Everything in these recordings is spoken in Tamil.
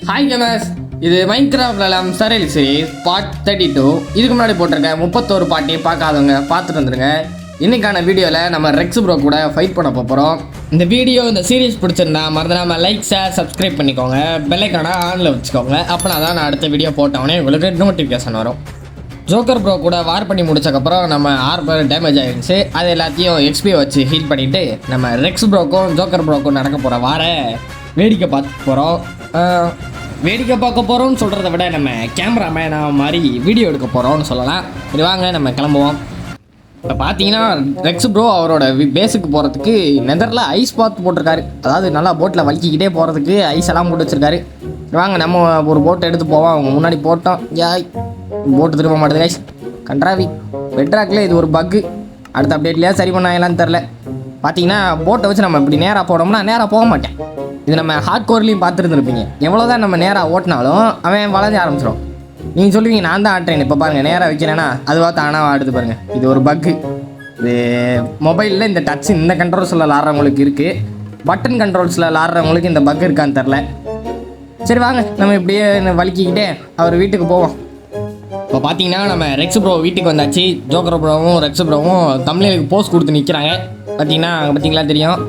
ஹாய் கேமர்ஸ், இது மைன்கிராஃப்ட் சரைல் சீரிஸ் பார்ட் 32. இதுக்கு முன்னாடி போட்டிருக்க 31 பாட்டி பார்க்காதவங்க பார்த்துட்டு வந்துருங்க. இன்றைக்கான வீடியோவில் நம்ம ரெக்ஸ் ப்ரோ கூட ஃபைட் பண்ண போகிறோம். இந்த வீடியோ இந்த சீரிஸ் பிடிச்சிருந்தா மறந்துடாமல் லைக் ஷேர் சப்ஸ்கிரைப் பண்ணிக்கோங்க. பெல்லைக்கான ஆனில் வச்சுக்கோங்க. அப்போனா தான் நான் அடுத்த வீடியோ போட்டோன்னே உங்களுக்கு நோட்டிஃபிகேஷன் வரும். ஜோக்கர் ப்ரோ கூட வார் பண்ணி முடிச்சக்கப்புறம் நம்ம 6 பேர் டேமேஜ் ஆகிடுச்சு. அது எல்லாத்தையும் எக்ஸ்பி வச்சு ஹீல் பண்ணிவிட்டு நம்ம ரெக்ஸ் ப்ரோக்கும் ஜோக்கர் ப்ரோக்கும் நடக்க போகிற வார வேடிக்கை பார்க்க போகிறோம். வேடிக்கை பார்க்க போகிறோம்னு சொல்கிறத விட நம்ம கேமராமேனாக மாதிரி வீடியோ எடுக்க போகிறோம்னு சொல்லலாம். இது வாங்க நம்ம கிளம்புவோம். இப்போ பார்த்தீங்கன்னா ரெக்ஸ் ப்ரோ அவரோட பேஸுக்கு போகிறதுக்கு நெதரில் ஐஸ் பாத் போட்டிருக்காரு. அதாவது நல்லா போட்டில் வலிக்கிக்கிட்டே போகிறதுக்கு ஐஸ் எல்லாம் போட்டு வச்சுருக்காரு. வாங்க நம்ம ஒரு போட்டை எடுத்து போவோம். அவங்க முன்னாடி போட்டோம். போட்டு திரும்ப மாட்டேது ஐஸ் கண்ட்ராவி பெட்ராக்கில் இது ஒரு பக்கு. அடுத்த அப்டேட்லையா சரி பண்ணாங்களான்னு தெரில. பார்த்தீங்கன்னா போட்டை வச்சு நம்ம இப்படி நேராக போனோம்னா நேராக போக மாட்டேன். இது நம்ம ஹார்ட் கோர்லேயும் பார்த்துருந்துருப்பீங்க. எவ்வளோ தான் நம்ம நேராக ஓட்டினாலும் அவன் வளர ஆரம்பிச்சிடும். நீங்கள் சொல்லுவீங்க நான் தான் ஆட்டுறேன். இப்போ பாருங்கள் நேராக வைக்கிறேன்னா அதுவாக தானாக ஆடுது பாருங்கள். இது ஒரு பக்கு. இது மொபைலில் இந்த டச் இந்த கண்ட்ரோல்ஸில் விளாட்றவங்களுக்கு இருக்குது. பட்டன் கண்ட்ரோல்ஸில் விளாட்றவங்களுக்கு இந்த பக்கு இருக்கான்னு தெரில. சரி வாங்க நம்ம இப்படியே வலிக்கிக்கிட்டே அவர் வீட்டுக்கு போவோம். இப்போ பார்த்தீங்கன்னா நம்ம ரெக்ஸ் ப்ரோ வீட்டுக்கு வந்தாச்சு. ஜோக்கர் ப்ரோவும் ரெக்ஸ் ப்ரோவும் தமிழுக்கு போஸ்ட் கொடுத்து நிற்கிறாங்க. பார்த்தீங்களா தெரியும்.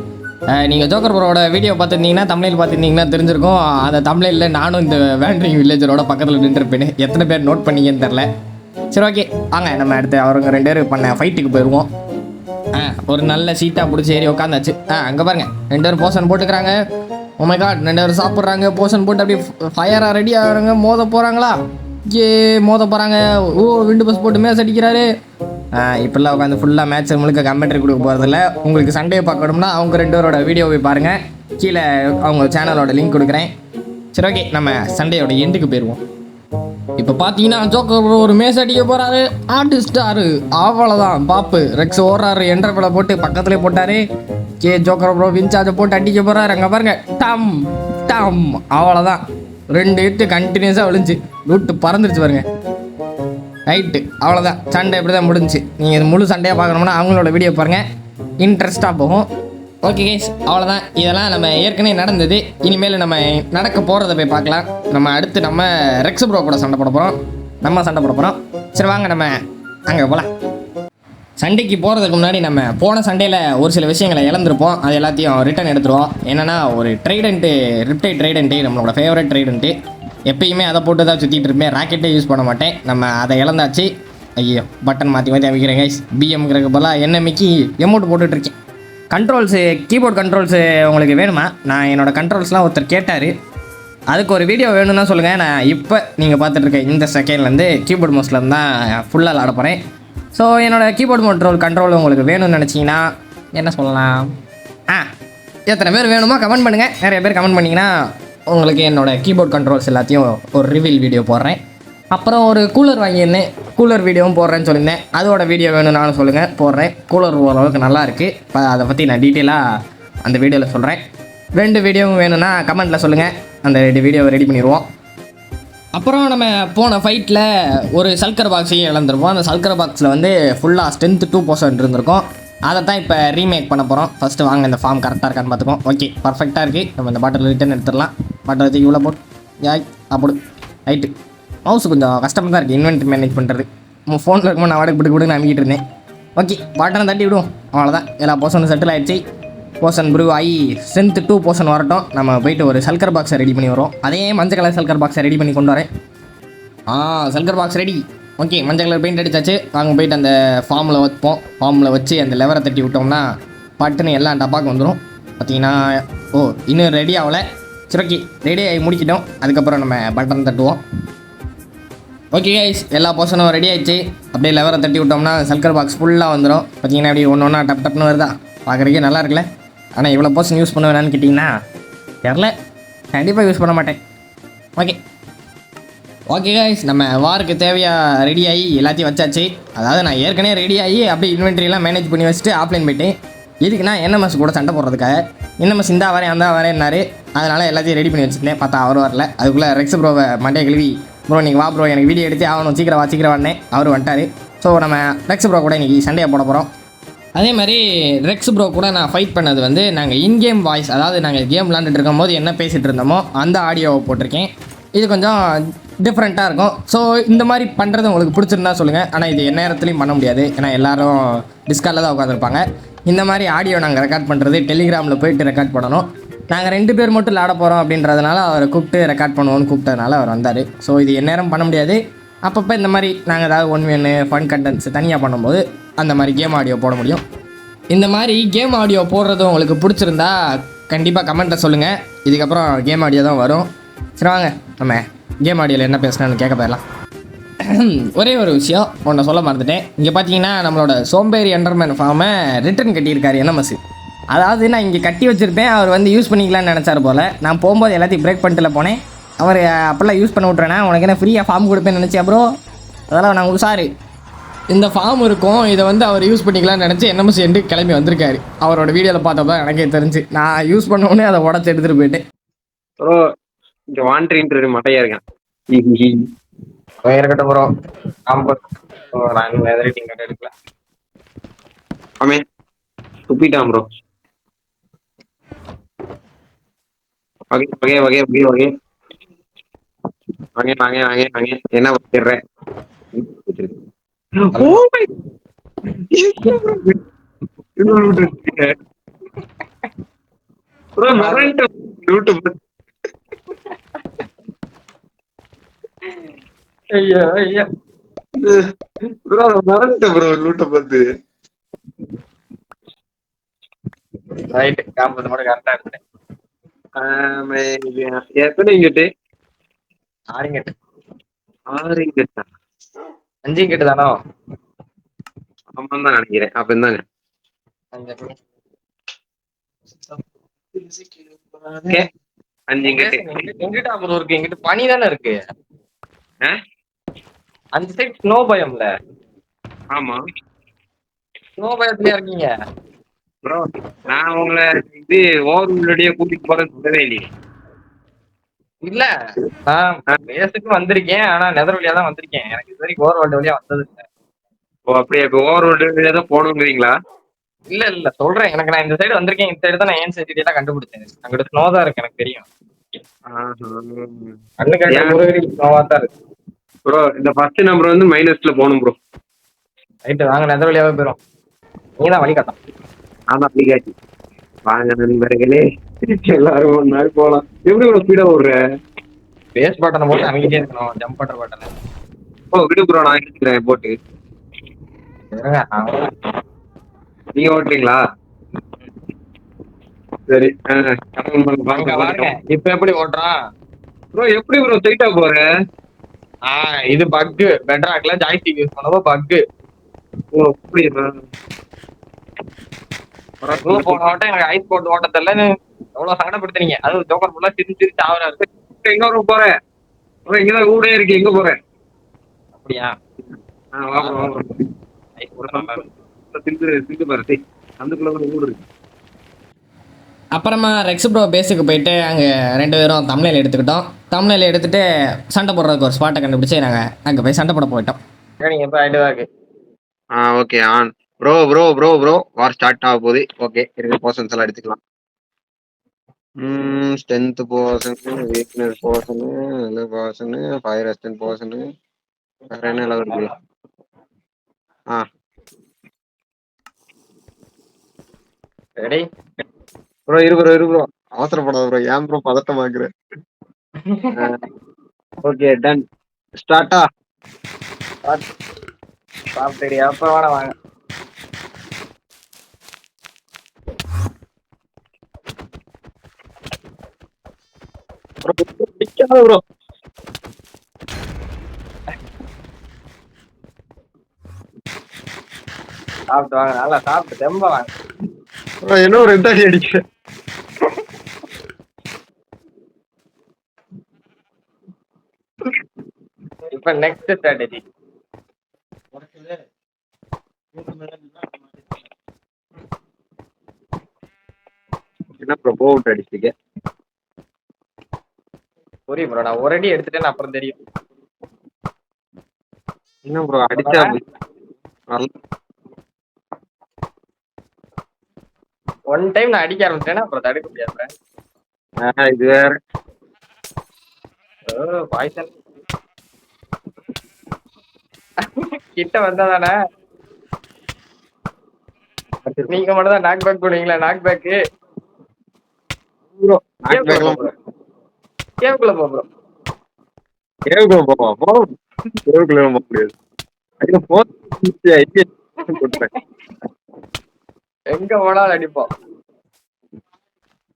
நீங்கள் ஜோக்கர் ப்ரோவோட வீடியோ பார்த்துருந்தீங்கன்னா தமிழில் பார்த்துருந்தீங்கன்னா தெரிஞ்சிருக்கும். அந்த தமிழில் நானும் இந்த வேண்ட்ரிங் வில்லேஜரோட பக்கத்தில் நின்றுருப்பேன். எத்தனை பேர் நோட் பண்ணிங்கன்னு தெரில. சரி ஓகே வாங்க நம்ம அடுத்து அவருங்க 2 பேரும் பண்ண ஃபைட்டுக்கு போயிடுவோம். ஒரு நல்ல சீட்டாக பிடிச்சி ஏறி உட்காந்தாச்சு. அங்கே பாருங்கள் 2 பேரும் போஷன் போட்டுக்கிறாங்க. ஓ மை காட் 2 பேரும் சாப்பிட்றாங்க. போஷன் போட்டு அப்படியே ஃபயராக ரெடி ஆகிறாங்க. மோத போகிறாங்களா? மோத போகிறாங்க. விண்டு பஸ் போட்டு மேட்ச் அடிக்கிறாரு. இப்போல்லாம் உட்காந்து ஃபுல்லாக மேட்ச் முழுக்க கமெண்ட்ரி கொடுக்க போகிறதில்ல. உங்களுக்கு சண்டே பார்க்கணும்னா அவங்க 2 பேரோட வீடியோவை பாருங்கள். கீழே அவங்க சேனலோட லிங்க் கொடுக்குறேன். சரி ஓகே நம்ம சண்டேயோட எண்டுக்கு போயிடுவோம். இப்போ பார்த்தீங்கன்னா ஜோக்கர் ப்ரோ ஒரு மேட்ச் அடிக்க போகிறாரு. ஆர்டிஸ்டாரு அவ்வளோதான் பாப்பு. ரெக்ஸ் ஓடுறாரு. என்ட்ரபிளை போட்டு பக்கத்துலேயே போட்டார். ஜோக்கர் ப்ரோ வின்சார்ஜை போட்டு அடிக்க போகிறாரு. அங்கே பாருங்கள் டம் டம் அவ்வளோதான். 2 ஹிட்டு கண்டினியூஸாக விழுந்துச்சு. ரூட்டு பறந்துருச்சு பாருங்க. ரைட்டு அவ்வளோதான். சண்டை இப்படி தான் முடிஞ்சிச்சு. நீங்கள் இது முழு சண்டையாக பார்க்கணும்னா அவங்களோட வீடியோ பாருங்கள். இன்ட்ரெஸ்ட்டாக போகும். ஓகே கேஸ் அவ்வளோதான். இதெல்லாம் நம்ம ஏற்கனவே நடந்தது. இனிமேல் நம்ம நடக்க போகிறத போய் பார்க்கலாம். நம்ம அடுத்து நம்ம ரெக்ஸ் ப்ரோ கூட சண்டை போட போகிறோம். நம்ம சண்டை போட போகிறோம். சரி வாங்க நம்ம அங்கே போகலாம். சண்டைக்கு போகிறதுக்கு முன்னாடி நம்ம போன சண்டையில் ஒரு சில விஷயங்களை இழந்திருப்போம். அது எல்லாத்தையும் ரிட்டன் எடுத்துருவோம். என்னென்னா ஒரு ட்ரைடண்ட்டு ரிப்டை ட்ரைடண்ட்டு நம்மளோட ஃபேவரட் ட்ரைடண்ட்டு. எப்பயுமே அதை போட்டு தான் சுற்றிட்டு இருப்பேன். ராக்கெட்டே யூஸ் பண்ண மாட்டேன். நம்ம அதை இழந்தாச்சு. ஐயோ பட்டன் மாற்றி அமைக்கிறேன் கைஸ். பிஎம்ங்கிறதுக்கு பதிலாக என்எம்மிக்கு எமௌண்ட் போட்டுட்ருக்கேன். கண்ட்ரோல்ஸு கீபோர்ட் கண்ட்ரோல்ஸு உங்களுக்கு வேணுமா? நான் என்னோடய கண்ட்ரோல்ஸ்லாம் ஒருத்தர் கேட்டார். அதுக்கு ஒரு வீடியோ வேணும்னா சொல்லுங்கள். நான் இப்போ நீங்கள் பார்த்துட்ருக்கேன் இந்த செகண்ட்லேருந்து கீபோர்ட் மோஸ்ட்லேருந்து தான் ஃபுல்லாக விளாட போகிறேன். ஸோ என்னோடய கீபோர்ட் கண்ட்ரோல் உங்களுக்கு வேணும்னு நினச்சிங்கன்னா என்ன சொல்லலாம்? எத்தனை பேர் வேணுமோ கமெண்ட் பண்ணுங்கள். நிறைய பேர் கமெண்ட் பண்ணிங்கன்னா உங்களுக்கு என்னோடய கீபோர்ட் கண்ட்ரோல்ஸ் எல்லாத்தையும் ஒரு ரிவீல் வீடியோ போடுறேன். அப்புறம் ஒரு கூலர் வாங்கியிருந்தேன். கூலர் வீடியோவும் போடுறேன்னு சொல்லியிருந்தேன். அதோட வீடியோ வேணும்னாலும் சொல்லுங்கள் போடுறேன். கூலர் ஓரளவுக்கு நல்லா இருக்குது. இப்போ அதை பற்றி நான் டீட்டெயிலாக அந்த வீடியோவில் சொல்கிறேன். 2 வீடியோவும் வேணும்னா கமெண்ட்டில் சொல்லுங்கள். அந்த 2 வீடியோவை ரெடி பண்ணிடுவோம். அப்புறம் நம்ம போன ஃபைட்டில் ஒரு சல்கர் பாக்ஸையும் இழந்துருப்போம். அந்த சல்கர் பாக்ஸில் வந்து ஃபுல்லாக ஸ்ட்ரென்த் 2% இருந்திருக்கும். அதை தான் இப்போ ரீமேக் பண்ண போகிறோம். ஃபஸ்ட்டு வாங்க இந்த ஃபார்ம் கரெக்டாக இருக்கான்னு பார்த்துக்கோம். ஓகே பர்ஃபெக்டாக இருக்குது. நம்ம இந்த பாட்டில் ரிட்டன் எடுத்துடலாம். பாட்டில் வச்சு இவ்வளோ போட்டு அப்படி ரைட்டு. மவுஸ் கொஞ்சம் கஷ்டமாக தான் இருக்குது இன்வென்ட்ரி மேனேஜ் பண்ணுறது. ஃபோனில் இருக்கும்போது நான் வாடகை பிடிக்க நம்பிக்கிட்டு இருந்தேன். ஓகே பாட்டனை தட்டி விடுவோம். அவ்வளோதான். எல்லா போர்ஷனும் செட்டில் ஆகிடுச்சு. போர்ஷன் ப்ரூவ் ஆகி ஸ்ட்ரென்த் 2% வரட்டும். நம்ம போய்ட்டு ஒரு சல்கர் பாக்ஸை ரெடி பண்ணி வரோம். அதே மஞ்சள் கலர் சல்கர் பாக்ஸை ரெடி பண்ணி கொண்டு வரேன். சல்கர் பாக்ஸ் ரெடி. ஓகே மஞ்சள் கலர் பெயிண்ட் அடித்தாச்சு. வாங்க போயிட்டு அந்த ஃபார்மில் வைப்போம். ஃபார்மில் வச்சு அந்த லெவரை தட்டி விட்டோம்னா பட்டுன்னு எல்லா டப்பாக்கு வந்துடும். பார்த்தீங்கன்னா இன்னும் ரெடி ஆகலை. சரி ஓகே ரெடி ஆகி முடிக்கிட்டோம். அதுக்கப்புறம் நம்ம பட்டன் தட்டுவோம். ஓகே கைஸ் எல்லா போர்ஷனும் ரெடி ஆகிடுச்சு. அப்படியே லெவரை தட்டி விட்டோம்னா சல்கர் பாக்ஸ் ஃபுல்லாக வந்துடும். பார்த்தீங்கன்னா அப்படி ஒன்று ஒன்றா டப்னு வருதா? பார்க்குறதுக்கே நல்லா இருக்குல்ல. ஆனால் இவ்வளோ போர்ஷன் யூஸ் பண்ணுவேனான்னு கேட்டிங்கன்னா தெரில. கண்டிப்பாக யூஸ் பண்ண மாட்டேன். ஓகே கைஸ் நம்ம வாருக்கு தேவையாக ரெடி ஆகி எல்லாத்தையும் வச்சாச்சு. அதாவது நான் ஏற்கனவே ரெடி ஆகி அப்படியே இன்வென்ட்ரியெல்லாம் மேனேஜ் பண்ணி வச்சுட்டு ஆஃப்லைன் போயிட்டேன். இதுக்குன்னா என்எம்எஸ் கூட சண்டை போடுறதுக்காக. என்எம்எஸ் இந்த வரேன்னாரு. அதனால் எல்லாத்தையும் ரெடி பண்ணி வச்சுருந்தேன். பார்த்தா அவர் வரல. அதுக்குள்ளே ரெக்ஸ் ப்ரோவை மண்டே கழுவி ப்ரோ நீங்கள் வா ப்ரோ எனக்கு வீடியோ எடுத்து ஆகணும் சீக்கிரம் வானே அவர் வந்துட்டார். ஸோ நம்ம ரெக்ஸ் ப்ரோ கூட இன்றைக்கி சண்டையை போட போகிறோம். அதே மாதிரி ரெக்ஸ் ப்ரோ கூட நான் ஃபைட் பண்ணது வந்து நாங்கள் இன்கேம் வாய்ஸ், அதாவது நாங்கள் கேம் விளாண்டுட்டு இருக்கும்போது என்ன பேசிகிட்டு இருந்தோமோ அந்த ஆடியோவை போட்டிருக்கேன். இது கொஞ்சம் டிஃப்ரெண்ட்டாக இருக்கும். ஸோ இந்த மாதிரி பண்ணுறது உங்களுக்கு பிடிச்சிருந்தா சொல்லுங்கள். ஆனால் இது நேரத்துலையும் பண்ண முடியாது, ஏன்னா எல்லோரும் டிஸ்காலில் தான் உட்காந்துருப்பாங்க. இந்த மாதிரி ஆடியோ நாங்கள் ரெக்கார்ட் பண்ணுறது டெலிகிராமில் போயிட்டு ரெக்கார்ட் பண்ணணும். நாங்கள் 2 பேர் மட்டும் விளாட போகிறோம் அப்படின்றதுனால அவரை கூப்பிட்டு ரெக்கார்ட் பண்ணுவோன்னு கூப்பிட்டதுனால அவர் வந்தார். ஸோ இது நேரம் பண்ண முடியாது. அப்பப்போ இந்த மாதிரி நாங்கள் ஏதாவது 1v1 ஃபன் கண்டென்ட்ஸ் தனியாக பண்ணும்போது அந்த மாதிரி கேம் ஆடியோ போட முடியும். இந்த மாதிரி கேம் ஆடியோ போடுறது உங்களுக்கு பிடிச்சிருந்தா கண்டிப்பாக கமெண்ட்டில் சொல்லுங்கள். இதுக்கப்புறம் கேம் ஆடியோ தான் வரும். சரி வாங்க நம்ம கேம் ஆடியோவில் என்ன பேசுனான்னு கேட்க போயிடலாம். ஒரே ஒரு விஷயம் ஒன்று சொல்ல மறந்துட்டேன். இங்கே பார்த்தீங்கன்னா நம்மளோட சோம்பேறி என்டர்மேன் ஃபார்மை ரிட்டர்ன் கட்டியிருக்காரு என்எம்எஸ். அதாவது நான் இங்கே கட்டி வச்சுருப்பேன், அவர் வந்து யூஸ் பண்ணிக்கலான்னு நினச்சார் போல். நான் போகும்போது எல்லாத்தையும் பிரேக் பண்ணிட்டுல போனேன். அவர் அப்போல்லாம் யூஸ் பண்ண விட்றேன்னா உனக்கு என்ன ஃப்ரீயாக ஃபார்ம் கொடுப்பேன்னு நினச்சேன் ப்ரோ. அதெல்லாம் நான் உங்களுக்கு சாரி. இந்த ஃபார்ம் இருக்கும், இதை வந்து அவர் யூஸ் பண்ணிக்கலாம்னு நினச்சி என்எம்எஸ் எண்டு கிளம்பி வந்திருக்காரு. அவரோட வீடியோவில் பார்த்தப்ப தான் எனக்கே தெரிஞ்சு. நான் யூஸ் பண்ணோடனே அதை உடச்சி எடுத்துகிட்டு போயிட்டேன். ப்ரோ இங்க வாண்டரின்றது மட்டையா இருக்கேன். இருக்கட்டும் ப்ரோ. நான் ரேட்டிங் கட்ட எடுக்கல. ஆமே துப்பிட்டான் ப்ரோ. வகை வகை வகை வகை வகை வாங்க வாங்க வாங்க வாங்க என்ன வச்சிடுறேன். ஐயா ஐயா ப்ரோ மறந்துட்டேன் ப்ரோ லூட்ட பார்த்து. ரைட் காம்பது மட்டும் கரெக்டாக இருந்தேன். எத்தனை இங்கிட்டு 6 இங்கட்டு 6 இங்கிட்டா 5 இங்கட்டு தானோ? ஆமாம் தான் நினைக்கிறேன். அப்ப இருந்தாங்க 5 இங்கிட்டு எங்கிட்ட அப்புறம் இருக்கு. எங்கிட்ட பனி தானே இருக்கு. அந்த சைட் ஸ்னோ பயம்ல. ஆமா ஸ்னோ பயத்துலயா இருக்கீங்க ப்ரோ? நான் உங்களை இது ஓவர்லோடியே கூட்டிட்டு போறேன்னு சொல்லவே இல்லையே. இல்ல நான் பேஸுக்கு வந்திருக்கேன், ஆனா நெதர் வழியா தான் வந்திருக்கேன். எனக்கு இது வரைக்கும் ஓவர் வேர்ல்டு வழியா வந்தது இல்லை. ஓ அப்படியே இப்போ ஓவர்லோடு வழியா தான் போகணுங்கிறீங்களா? இல்ல இல்ல சொல்றேன், எனக்கு நான் இந்த சைடு வந்திருக்கேன். இந்த சைடு தான் நான் ஏன் சிட்டி எல்லாம் கண்டுபிடிச்சேன். அங்கிட்ட ஸ்னோ தான் இருக்கு எனக்கு தெரியும். ஸ்னோவா தான் இருக்கு ப்ரோ. இந்த ஃபர்ஸ்ட் நம்பர் வந்து மைனஸ்ல போகணும் ப்ரோ. ரைட்டு வாங்க, நெதர் வழியாவே போயிடும். நீ தான் வழி காட்டும். ஆமா அப்படிக்காச்சு. வாங்க நண்பர்களே எல்லாரும் ஒரு நாள் போகலாம். எப்படி ஒரு ஸ்பீடா ஓடுற? பேஸ் பட்டனை போட்டு அமைக்கிட்டே இருக்கணும், ஜம்ப் பண்ற பட்டனை. ஓ விடு ப்ரோ, நான் எடுத்துக்கிறேன் போட்டு. நீங்க ஓட்டுறீங்களா? சரி இப்ப எப்படி ஓட்டுறான் ப்ரோ? எப்படி ப்ரோ ஸ்ட்ரைட்டா போற? இது பக்கு. பெட்ராக்ல ஜாய்ஸ்டிக் யூஸ் பண்ணப்போ பக்கு. ஓ அப்படி போன ஓட்டம் எனக்கு ஐஸ் போட்டு ஓட்ட தெரியல. எவ்வளவு சங்கடப்படுத்துறீங்க. அது ஜோக்கர் ஃபுல்லா திரிஞ்சு ஆவறாரு. எங்க போறேன்? இங்கதான் ஊடே இருக்கு. எங்க போறேன்? அப்படியா? அப்புறமா ரெக்ஸ் ப்ரோ பேஸுக்கு போயிட்டு அங்கே 2 பேரும் தமிழில் எடுத்துக்கிட்டோம். தமிழில் எடுத்துட்டு சண்டை போடுறதுக்கு ஒரு ஸ்பாட்டை கண்டுபிடிச்சி நாங்கள் அங்கே போய் சண்டை போட போயிட்டோம். நீங்கள் இப்போ ஆகிட்டு தான் இருக்கு. Okay on bro bro bro bro war start ஆக போகுது. ஓகே இருக்க போர்ஷன்ஸ் எல்லாம் எடுத்துக்கலாம். ஸ்ட்ரென்த் போர்ஷன், வீக்னஸ் போர்ஷன், இது போர்ஷன், ஃபயர் ரெசிஸ்டன்ட் போர்ஷன், வேற என்ன எல்லாம் இருக்கு? Ready bro? இரு ப்ரோ அவசரப்படாத ப்ரோ. ஏன் ப்ரோ பதட்டமாக்குறேன்? Okay done. ஸ்டார்ட்டா? சரி அப்போ வேணா வாங்க. ப்ரோ சாப்பிட்டு வாங்க, நல்லா சாப்பிட்டு தெம்ப வாங்க. என்ன ஒரு 2 அடி அடிக்கிறேன். இப்ப நெக்ஸ்ட் ஸ்ட்ராட்டஜி என்ன ப்ரோ போட் அடிச்சிருக்க? புரியும் ப்ரோ, நான் ஒரு அடி எடுத்துட்டேன்னு அப்புறம் தெரியும். என்ன ப்ரோ அடிச்சா ஒன் டைம் நான் அடிக்க ஆரம்பிச்சேன்னா அப்புறம் தடுக்க முடியாது. இது வேற பாய்சன் கிட்ட வந்தாதானே நீங்க மட்டும் தான் நாக் பேக் பண்ணுவீங்களா? நாக் பேக்கு ப்ரோ நாக் கேவுக்குள்ள பேக்லாம் போறோம். கேவுக்குள்ள போறோம். கேவுக்குள்ள போவோம் போ. கேவுக்குள்ள போக முடியாது. ஐயோ போ. கொடுப்பேன். எங்க போனாலும் அடிப்போம்.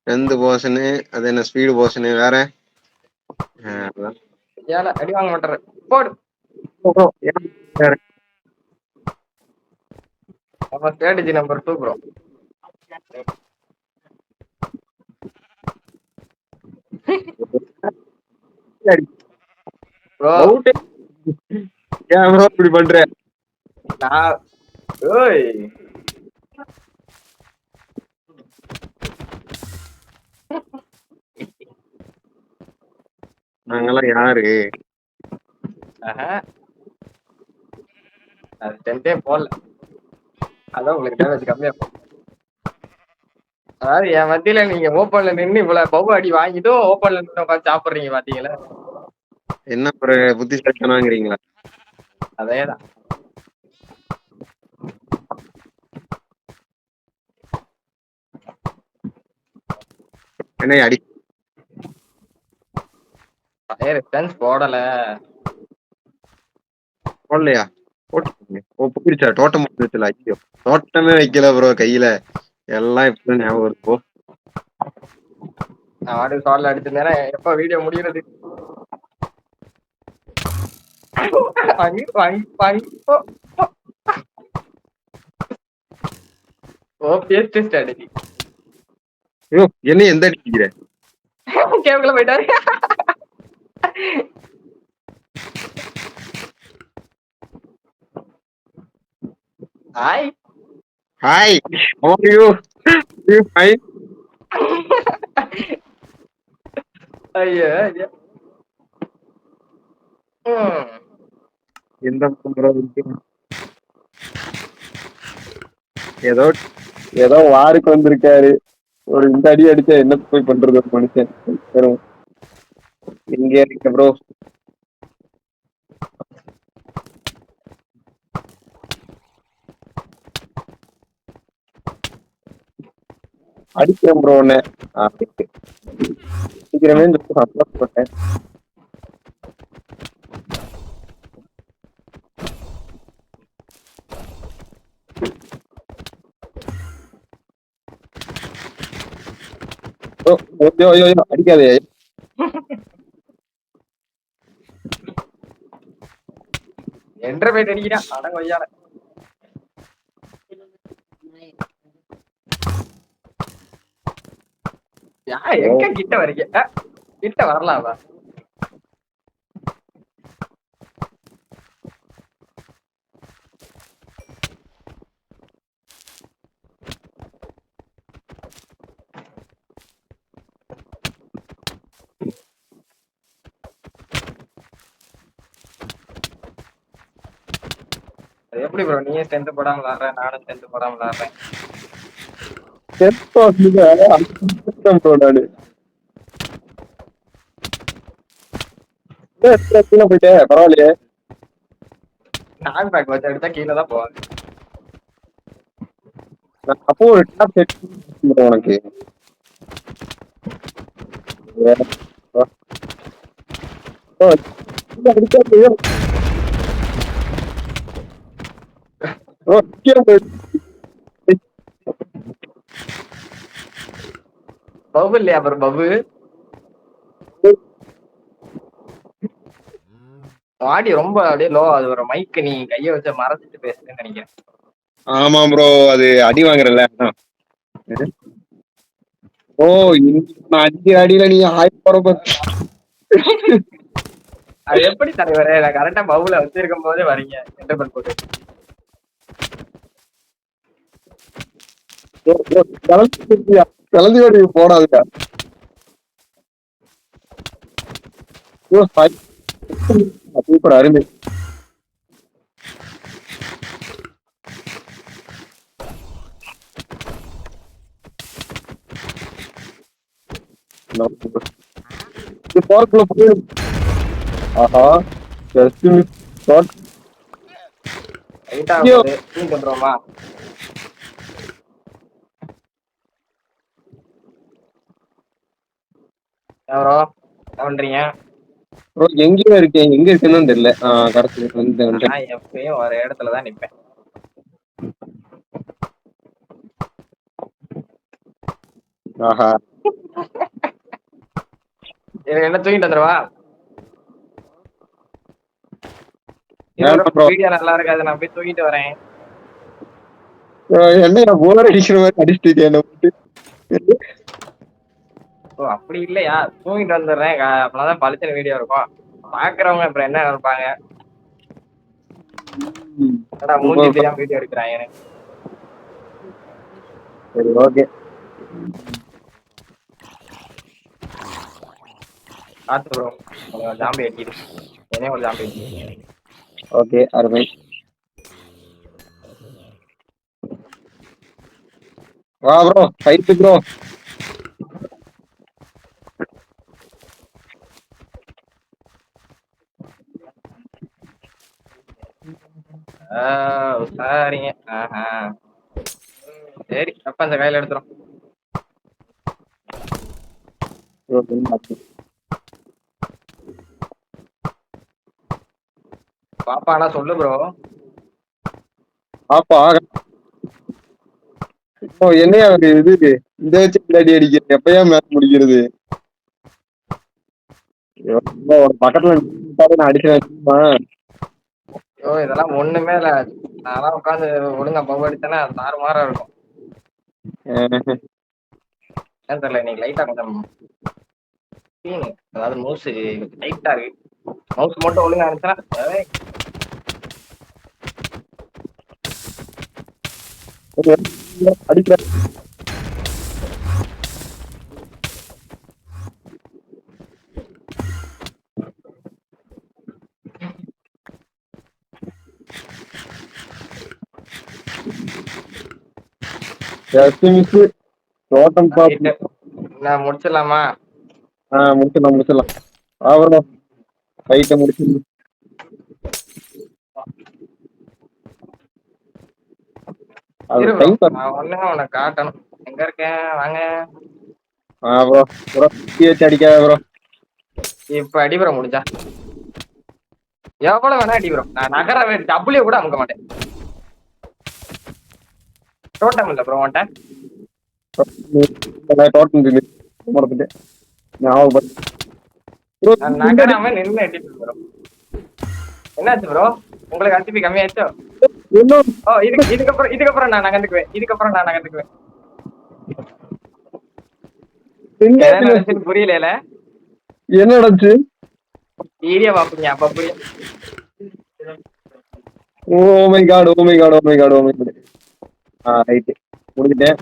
எந்த போர்ஷனு அது என்ன ஸ்பீடு போர்ஷனு வேற அதான். ஏல அடி வாங்க மாட்டாரு. போடு. bro, வேற நம்ம strategy number 2 bro. Bro out ஏன் bro இப்படி பண்ற? நான் ஓய் நாங்கெல்லாம் யாரு? ஆஹா அது 10 போடல. அதான் உங்களுக்கு டேமேஜ் கம்மியா போகும். அதாவது என் மத்தியில நீங்க ஓப்பன்ல நின்னு இவ்வளவு பவு அடி வாங்கிட்டும் ஓப்பன்ல நின்று உட்காந்து சாப்பிடுறீங்க பாத்தீங்களா? என்ன ஒரு புத்திசாலித்தனங்கிறீங்களா? அதேதான். என்ன அடி அதே ரெஸ்பான்ஸ் போடல. போடலையா? போட்டுருக்கீங்க. ஓ போயிருச்சா? டோட்டம் வந்துச்சுல. ஐயோ டோட்டமே வைக்கல ப்ரோ கையில. எல்லாம் இப்ப ஞாபகம் வருது போ. நான் வாடி சால்ல அடிச்சிருந்தேன்னா எப்ப வீடியோ முடியறது? வாங்கி வாங்கி வாங்கி ஓ பேஸ்ட் ஸ்ட்ராட்டஜி. ஐயோ என்ன எந்த அடிக்கிற? கேம்குள்ள போயிட்டாரு. Hi hi how are you? You fine? ஐயோ ஐயோ. எந்த ப்ரோ ஏதோ ஏதோ வாருக்கு வந்திருக்காரு. ஒரு இந்த அடி அடிச்சா என்ன போய் பண்றது ஒரு மனுஷன்? இங்க இருக்க ப்ரோ. அடிக்கிறேன் ப்ரோ உன்னை. சீக்கிரமே போட்டேன். அடிக்காதே. என்ற போயிட்டு அடிக்கிறான். அட கொய்யால. எங்க கிட்ட வரீங்க? கிட்ட வரலாமா? எப்படி ப்ரோ நீயே ஸ்ட்ரென்த் போடாம விளாடுற, நானும் ஸ்ட்ரென்த் போடாம விளாடுறேன். போயிட்டேன் பரவாயில்லையே. நாக் பேக் வச்சு எடுத்தா கீழே தான் போவாங்க. அப்போ ஒரு டாப் செட் உனக்கு பபு இல்லையா அப்புறம் பபு ஆடி ரொம்ப அப்படியே லோ. அது ஒரு மைக் நீ கைய வச்ச மறைச்சிட்டு பேசுறேன்னு நினைக்கிறேன். ஆமா ப்ரோ அது அடி வாங்குறல. ஓ அஞ்சு அடியில நீ அது எப்படி தலைவரே? நான் கரெக்டா பவுல வச்சிருக்கும் போதே வரீங்க என்டர்பல் போட்டு. கிளம்பி போடாதுக்கா. சூப்பர் அருமை. போறதுக்குள்ள ஆஹா ஜஸ்ட் மிஸ் ஷாட். ரைட்டா ஐயோ போகுது டீம் பண்றோமா? எவரோ என்ன பண்றீங்க? ப்ரோ எங்கேயோ இருக்கேன், எங்க இருக்குன்னு தெரியல. கரெக்ட் வந்து. நான் எப்பயும் ஒரு இடத்துல தான் நிப்பேன். ஆஹா என்ன தூக்கிட்டு வந்துருவா? வேணாம் ப்ரோ. வீடியோ நல்லா இருக்காது, நான் போய் தூக்கிட்டு வரேன். என்ன போர் அடிக்கிற மாதிரி அடிச்சுட்டு என்ன போட்டு. ஓ அப்படி இல்லையா, தூங்கிட்டு வந்துடுறேன். அப்பதான் பளிச்சுன்னு வீடியோ இருக்கும். பாக்குறவங்க அப்புறம் என்ன நினைப்பாங்க? என்னடா மூஞ்சி சூப்பர். தெரியாம வீடியோ எடுக்கிறாங்க. சரி ஓகே. பார்த்து ப்ரோ, ஜாம்பி அடிக்குது. என்னையும் ஒரு ஜாம்பி அடிக்குது. ஓகே அருமை. வா ப்ரோ ஃபைட் ப்ரோ. சரிங்க. ஆஹா சரி, அப்ப அந்த கையில எடுத்துரும். பாப்பானா சொல்லு ப்ரோ. பாப்பா இப்போ என்னையா ஒரு இது இந்த வச்சு பின்னாடி அடிக்கிறது, எப்பயா மேட்ச் முடிக்கிறது? பக்கத்துல நான் அடிச்சேன். ஐயோ இதெல்லாம் ஒண்ணுமே இல்ல. நான்லாம் உட்காந்து ஒழுங்கா பவ் அடிச்சேன்னா தாறுமாறா இருக்கும். ஏன் தெரியல, இன்னைக்கு லைட்டா கொஞ்சம் அதாவது மவுஸ் டைட்டா இருக்கு. மவுஸ் மட்டும் ஒழுங்கா இருந்துச்சுன்னா அடிக்கிற தோட்டம் பார்த்து நான் முடிச்சிடலாமா? முடிச்சிடலாம். அவ்வளோ ஃபைட்டை முடிச்சிடலாம். இரு ப்ரோ, நான் ஒண்ணு உனக்கு காட்டணும். எங்க இருக்கேன் வாங்க. ப்ரோ ப்ரோ வச்சு அடிக்காத ப்ரோ. இப்ப அடி ப்ரோ முடிஞ்சா. எவ்வளவு வேணா அடி ப்ரோ, நான் நகர டபுள்யூ கூட அமுக்க மாட்டேன். டோட்டம் இல்ல ப்ரோ உன்ட்ட? நான் நகராம நின்று அடிப்பேன் ப்ரோ. என்னாச்சு ப்ரோ, உங்களுக்கு அடிப்பி கம்மியாச்சோ? ஓ இதுக்கப்புறம் நான் நகர்ந்துக்குவேன். என்ன நடந்துச்சுன்னு புரியல. என்ன நடந்துச்சு? வீடியோ பாப்பீங்க அப்ப புரியும். ஓ மை காட். ரைட் முடிச்சிட்டேன்.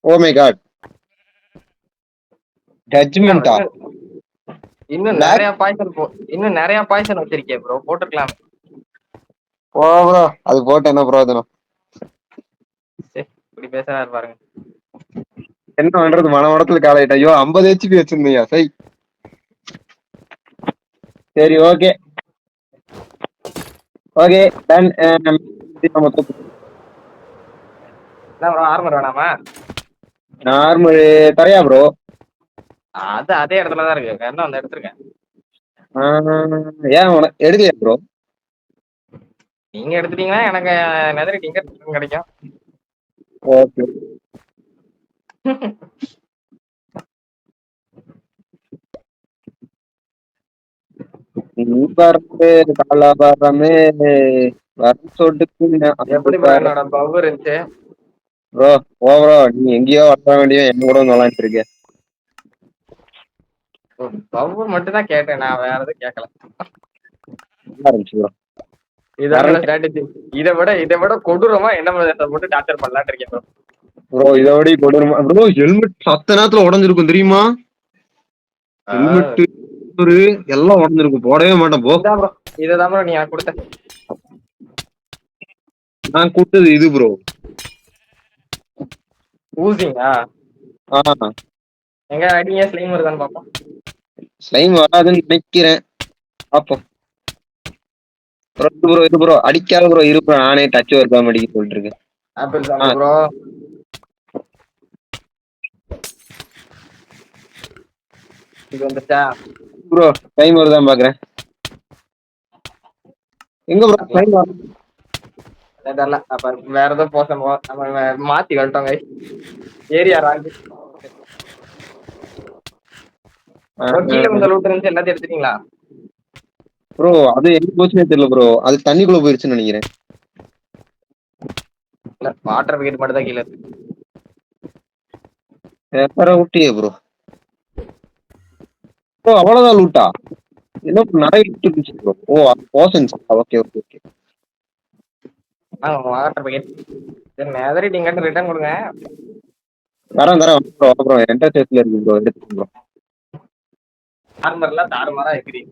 Oh my god. ஜட்ஜ்மெண்டா? இன்னும் நிறைய பாய்சன் வச்சிருக்கேன் ப்ரோ, போட்டுக்கலாம். ஓ ப்ரோ அது போட்டு என்ன பிரயோஜனம்? இப்படி பேசுறாரு பாருங்க. என்ன பண்றது, மனவடத்துல காலாயிட்டா. ஐயோ 50 HP வச்சிருந்தீங்க. சரி ஓகே டன். ஆர்மர் வேணாமா? நார்மல் தரையா ப்ரோ? அது அதே இடத்துலதான் இருக்கு, என்ன வந்து எடுத்துருக்கேன். ஏன் உனக்கு எடுக்கலையா ப்ரோ? நீங்க எடுத்துட்டீங்கன்னா எனக்கு நெதரிட் இங்க கிடைக்கும். ஓகே எப்படி ப்ரோ என்னோட பவ் இருந்துச்சு? ப்ரோ ப்ரோ நீ எங்கேயோ வர வேண்டிய என்ன கூட நல்லாட்டு இருக்க. பவ் மட்டும் தான் கேட்டேன், நான் வேற எதுவும் கேட்கல. நல்லா இருந்துச்சு ப்ரோ. இதான் ஸ்ட்ராட்டஜி. இதை விட கொடூரமா என்ன போட்டு டார்ச்சர் பண்ணலான்னு இருக்கேன் ப்ரோ. ப்ரோ இதோட கொடூரமா ப்ரோ, ஹெல்மெட் சத்த நேரத்துல உடஞ்சிருக்கும் தெரியுமா? ஹெல்மெட் ஒரு எல்லாம் உடஞ்சிருக்கும், போடவே மாட்டேன் போ. இதான் ப்ரோ, இதுதான் ப்ரோ நீ எனக்கு கொடுத்த. நான் கூட்டது இது ப்ரோ. ஊசிங்கா? ஆ எங்க அடிங்க ஸ்லைம் வருதான்னு பார்ப்போம். ஸ்லைம் வராதுன்னு நினைக்கிறேன், பாப்போம். ப்ரோ இது ப்ரோ அடிக்காத ப்ரோ, இரு ப்ரோ, நானே டச் ஒர்க் அடிக்க சொல்லிட்டு இருக்கேன். ஆப்பிள் தாங்க ப்ரோ. இது வந்துச்சா ப்ரோ? டைம் வருதான் பாக்குறேன். எங்க ப்ரோ டைம் வரும்? தெரியல. அப்ப வேற ஏதோ போசம் நம்ம மாத்தி கழட்டோங்க ஏரியா ராங்கி. கீழே கொஞ்சம் லூட் இருந்துச்சு, எல்லாத்தையும் எடுத்துட்டீங்களா? ப்ரோ அது எங்க போச்சுன்னே தெரியல ப்ரோ, அது தண்ணிக்குள்ள போயிருச்சுன்னு நினைக்கிறேன். இல்ல, வாட்டர் விக்கெட் மட்டும் தான் கீழே இருக்கு. விட்டியே ப்ரோ. ப்ரோ அவ்வளவுதான் லூட்டா? என்ன நிறைய லூட் இருந்துச்சு ப்ரோ. ஓ அது potions. Okay okay okay. Water wicket. சரி, நேதரிட்டு இங்கிட்ட ரிட்டர்ன் கொடுங்க. தரேன் ப்ரோ ப்ரோ, என்டர்டேஸ்ல இருக்கு ப்ரோ, எடுத்துக்கோங்க ப்ரோ. ஆர்மர்லாம் தாறுமாறா இருக்கிறீங்க.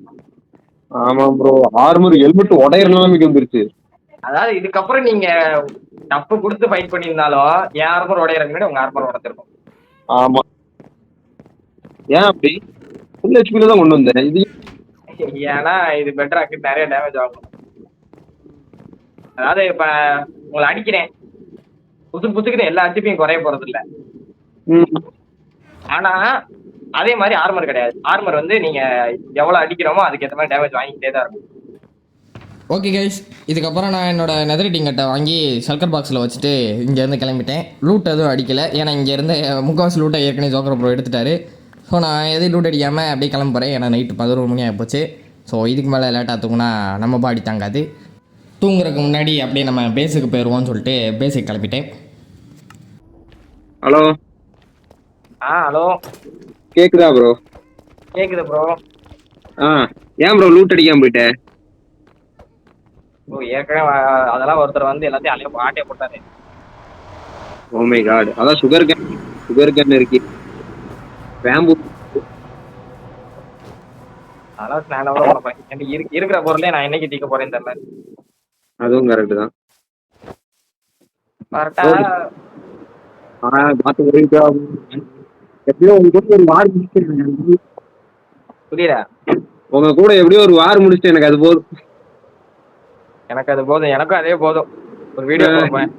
ஆமா ப்ரோ, ஆர்மர் ஹெல்மெட் உடையிற நிலைமைக்கு வந்துருச்சு. அதாவது இதுக்கப்புறம் நீங்க டப்பு கொடுத்து ஃபைட் பண்ணியிருந்தாலும் என் ஆர்மர் உடையறதுக்கு முன்னாடி உங்க ஆர்மர் உடச்சிருக்கும். ஆமா, ஏன் அப்படி? ஃபுல் ஹெச்பில தான் கொண்டு வந்தேன் இது. ஏன்னா இது பெட்டராக்கு நிறைய டேமேஜ் ஆகும். அதாவது இப்ப உங்களை அடிக்கிறேன், புசுக்குன்னு எல்லா ஹெச்பியும் குறைய போறது இல்ல. ஆனா அதே மாதிரி ஆர்மர் கிடையாது. ஆர்மர் வந்து நீங்க எவ்வளவு அடிக்கிறோமோ அதுக்கு ஏற்ற மாதிரி டேமேஜ் வாங்கிட்டே தான் இருக்கும். ஓகே கைஸ், இதுக்கப்புறம் நான் என்னோட நெதரிட்டிங் கட்டை வாங்கி சல்கர் பாக்ஸில் வச்சுட்டு இங்கேருந்து கிளம்பிட்டேன். லூட் எதுவும் அடிக்கலை, ஏன்னா இங்கேருந்து முக்கால்வாசி லூட்டை ஏற்கனவே ஜோக்கர் ப்ரோ எடுத்துட்டாரு. ஸோ நான் எதையும் லூட் அடிக்காமல் அப்படியே கிளம்ப போகிறேன். ஏன்னா நைட்டு 11 மணி ஆகிப்போச்சு. ஸோ இதுக்கு மேலே லேட்டாக தூங்கினா நம்ம பாடி தாங்காது. தூங்குறதுக்கு முன்னாடி அப்படியே நம்ம பேஸுக்கு போயிடுவோம்னு சொல்லிட்டு பேஸுக்கு கிளம்பிட்டேன். ஹலோ. ஹலோ, கேக்குதா ப்ரோ? கேக்குது ப்ரோ. ஏன் ப்ரோ லூட் அடிக்காம போயிட்டேன்? ஓ, ஏற்கனவே அதெல்லாம் ஒருத்தர் வந்து எல்லாத்தையும் அலைய ஆட்டையை போட்டாரு. ஓ மை காட், அதான் சுகர் கேன் இருக்கு, பேம்பு. அதெல்லாம் ஸ்நானோட போனேன். இருக்கிற பொருளே நான் என்னைக்கு தீக்க போறேன்னு தெரியல. அதுவும் கரெக்ட் தான். கரெக்டா எப்படியோ உங்க கூட ஒரு வார் முடிச்சிருக்கேன். புரியல? உங்க கூட எப்படியோ ஒரு வார் முடிச்சுட்டு எனக்கு அது போதும். எனக்கு அது போதும், எனக்கும் அதே போதும். ஒரு வீடியோ போடுறேன்.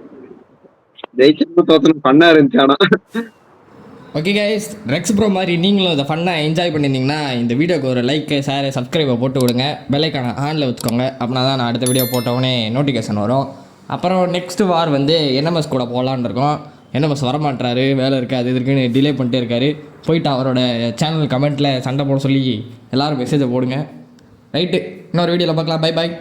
ஜெயிச்சு தோத்தனும் ஃபன்னா இருந்துச்சு. ஆனா ஓகே கைஸ், ரெக்ஸ் ப்ரோ மாதிரி நீங்களும் இதை ஃபன்னாக என்ஜாய் பண்ணியிருந்தீங்கன்னா இந்த வீடியோக்கு ஒரு லைக், ஷேர், சப்ஸ்கிரைபை போட்டு விடுங்க. பெல்லைக்கான ஆனில் வச்சுக்கோங்க. அப்படின்னா தான் நான் அடுத்த வீடியோ போட்டவுடனே நோட்டிஃபிகேஷன் வரும். அப்புறம் நெக்ஸ்ட்டு வார் வந்து என்எம்எஸ் கூட போகலான்னு இருக்கோம். என்எம்எஸ் வரமாட்டாரு, வேலை இருக்குது, அது இருக்குன்னு டிலே பண்ணிட்டே இருக்காரு. போயிட்டு அவரோட சேனல் கமெண்ட்டில் சண்டை போட சொல்லி எல்லோரும் மெசேஜை போடுங்க. ரைட்டு, இன்னொரு வீடியோவில் பார்க்கலாம். Bye bye.